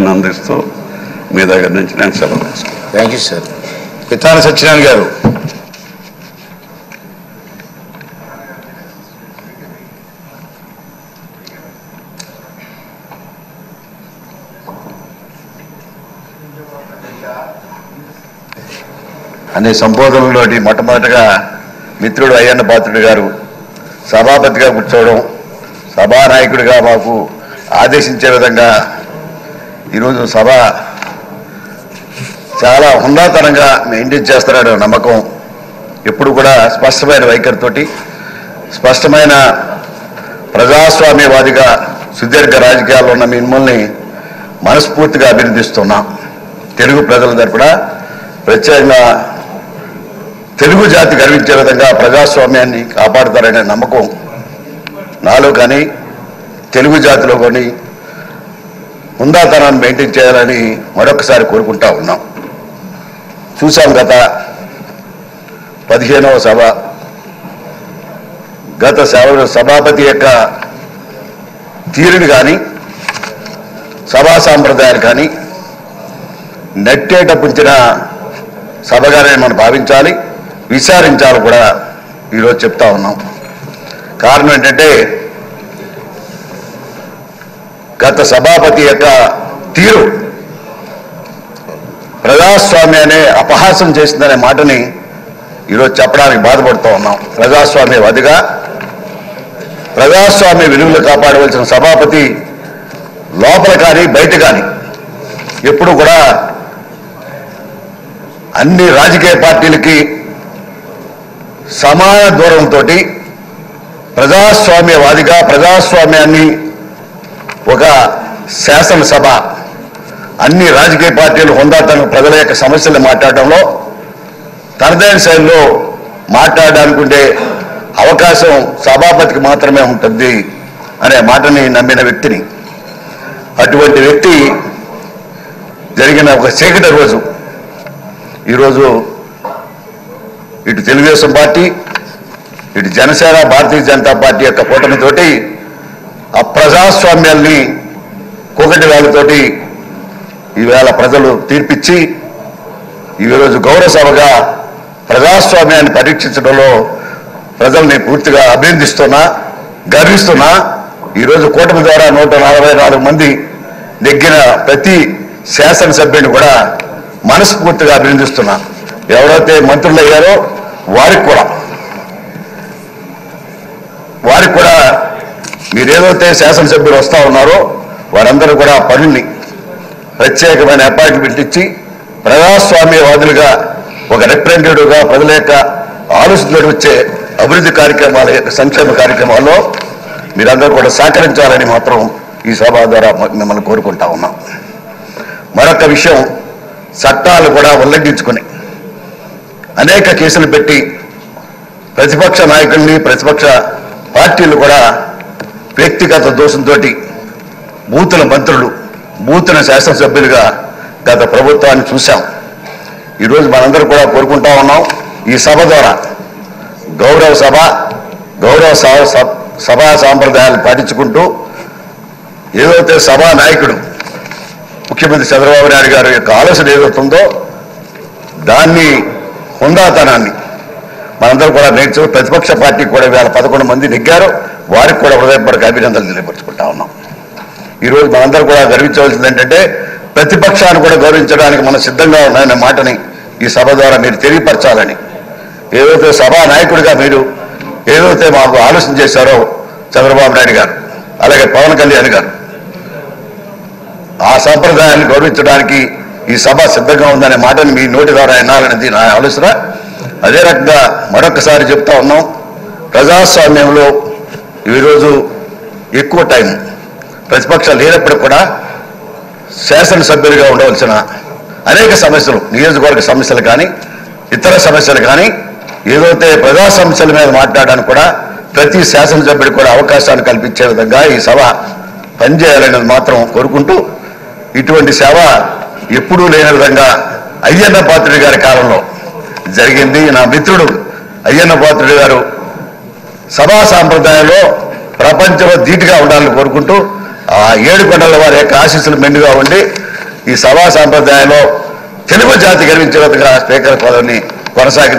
అభినందిస్తూ మీ దగ్గర నుంచి నేను సెలవు తీసుకుంటాను. Thank you sir. Pitani Satyanarayana గారు. అనే సంబోధనలోని మొట్టమొదటిగా మిత్రుడు అయ్యన్న పాత్రుడు గారు సభాపతిగా కూర్చోవడం, సభానాయకుడిగా మాకు ఆదేశించే విధంగా ఈరోజు సభ చాలా హుందాతనంగా మెయింటైన్ చేస్తున్నాడు నమ్మకం. ఎప్పుడు కూడా స్పష్టమైన వైఖరితోటి, స్పష్టమైన ప్రజాస్వామ్యవాదిగా సుదీర్ఘ రాజకీయాల్లో ఉన్న మిమ్మల్ని మనస్ఫూర్తిగా అభినందిస్తున్నాం. తెలుగు ప్రజల తరపున ప్రత్యేకంగా తెలుగు జాతి గర్వించే విధంగా ప్రజాస్వామ్యాన్ని కాపాడుతారనే నమ్మకం నాలో కానీ తెలుగు జాతిలో కానీ హుందాతనాన్ని మెయింటైన్ చేయాలని మరొకసారి కోరుకుంటా ఉన్నాం. చూసాం గత 15వ సభ, గత సభాపతి యొక్క తీరుని కానీ సభా సాంప్రదాయాలు కానీ నెట్టేట పుంచిన సభగానే మనం భావించాలి, విచారించాలి కూడా ఈరోజు చెప్తా ఉన్నాం. కారణం ఏంటంటే గత సభాపతి యొక్క తీరు ప్రజాస్వామ్యాన్ని అపహాసం చేసిందనే మాటని ఈరోజు చెప్పడానికి బాధపడుతూ ఉన్నాం. ప్రజాస్వామ్యవాదిగా ప్రజాస్వామ్య విలువలు కాపాడవలసిన సభాపతి లోపల కానీ బయట కానీ ఎప్పుడు కూడా అన్ని రాజకీయ పార్టీలకి సమాన దూరంతో ప్రజాస్వామ్యవాదిగా ప్రజాస్వామ్యాన్ని ఒక శాసనసభ అన్ని రాజకీయ పార్టీలు హుందాతన ప్రజల యొక్క సమస్యలు మాట్లాడడంలో తనదైన శైలిలో మాట్లాడడానికి ఉండే అవకాశం సభాపతికి మాత్రమే ఉంటుంది అనే మాటని నమ్మిన వ్యక్తిని. అటువంటి వ్యక్తి జరిగిన ఒక చీకటి రోజు ఈరోజు ఇటు తెలుగుదేశం పార్టీ, ఇటు జనసేన, భారతీయ జనతా పార్టీ యొక్క కూటమితోటి ఆ ప్రజాస్వామ్యాల్ని కూకటి వేలతోటి ఈవేళ ప్రజలు తీర్పిచ్చి ఈరోజు గౌరవ సభగా ప్రజాస్వామ్యాన్ని పరీక్షించడంలో ప్రజల్ని పూర్తిగా అభినందిస్తున్నా, గర్విస్తున్నా. ఈరోజు కూటమి ద్వారా 144 మంది నెగ్గిన ప్రతి శాసనసభ్యుని కూడా మనస్ఫూర్తిగా అభినందిస్తున్నా. ఎవరైతే మంత్రులు అయ్యారో వారికి కూడా మీరేదైతే శాసనసభ్యులు వస్తూ ఉన్నారో వారందరూ కూడా పనుల్ని ప్రత్యేకమైన అపాయింట్మెంట్ ఇచ్చి ప్రజాస్వామ్యవాదులుగా ఒక రిప్రజెంటేటివ్గా ప్రజల యొక్క ఆలోచనలు వచ్చే అభివృద్ధి కార్యక్రమాల యొక్క సంక్షేమ కార్యక్రమాల్లో మీరందరూ కూడా సహకరించాలని మాత్రం ఈ సభ ద్వారా మిమ్మల్ని కోరుకుంటా ఉన్నాం. మరొక విషయం, చట్టాలు కూడా ఉల్లంఘించుకుని అనేక కేసులు పెట్టి ప్రతిపక్ష నాయకుల్ని, ప్రతిపక్ష పార్టీలు కూడా వ్యక్తిగత దోషంతో బూతుల మంత్రులు, బూతుల శాసనసభ్యులుగా గత ప్రభుత్వాన్ని చూశాం. ఈరోజు మనందరూ కూడా కోరుకుంటా ఉన్నాం, ఈ సభ ద్వారా గౌరవ సభా సాంప్రదాయాలు పాటించుకుంటూ ఏదైతే సభా నాయకుడు ముఖ్యమంత్రి చంద్రబాబు నాయుడు గారి యొక్క ఆలోచన ఏదవుతుందో దాన్ని హుందాతనాన్ని మనందరూ కూడా నేర్చు. ప్రతిపక్ష పార్టీకి కూడా వేళ 11 మంది నెగ్గారు, వారికి కూడా హృదయపూర్వక అభినందనలు తెలియపరుచుకుంటా ఉన్నాం. ఈరోజు మనందరూ కూడా గర్వించవలసింది ఏంటంటే ప్రతిపక్షాన్ని కూడా గౌరవించడానికి మనం సిద్ధంగా ఉన్నాయనే మాటని ఈ సభ ద్వారా మీరు తెలియపరచాలని, ఏదైతే సభా నాయకుడిగా మీరు ఏదైతే మాకు ఆలోచన చేశారో చంద్రబాబు నాయుడు గారు, అలాగే పవన్ కళ్యాణ్ గారు, ఆ సంప్రదాయాన్ని గౌరవించడానికి ఈ సభ సిద్ధంగా ఉందనే మాటని మీ నోటి ద్వారా వినాలనేది నా ఆలోచన. అదే రకంగా మరొకసారి చెప్తా ఉన్నాం, ప్రజాస్వామ్యంలో ఈరోజు ఎక్కువ టైం ప్రతిపక్షాలు లేనప్పటికీ కూడా శాసనసభ్యులుగా ఉండవలసిన అనేక సమస్యలు, నియోజకవర్గ సమస్యలు కానీ ఇతర సమస్యలు కానీ ఏదైతే ప్రజా సమస్యల మీద మాట్లాడడానికి కూడా ప్రతి శాసనసభ్యుడికి కూడా అవకాశాన్ని కల్పించే విధంగా ఈ సభ పనిచేయాలనేది మాత్రం కోరుకుంటూ, ఇటువంటి సేవ ఎప్పుడూ లేని విధంగా అయ్యన్న పాత్రుడి గారి కాలంలో జరిగింది. నా మిత్రుడు అయ్యన్న పాత్రుడి గారు సభా సాంప్రదాయంలో ప్రపంచంలో ధీటుగా ఉండాలని కోరుకుంటూ ఆ 7 కొండల వారి యొక్క ఆశీస్సులు మెండుగా ఉండి ఈ సభా సాంప్రదాయంలో తెలుగు జాతి గర్వించినట్టుగా స్పీకర్ పదవిని కొనసాగి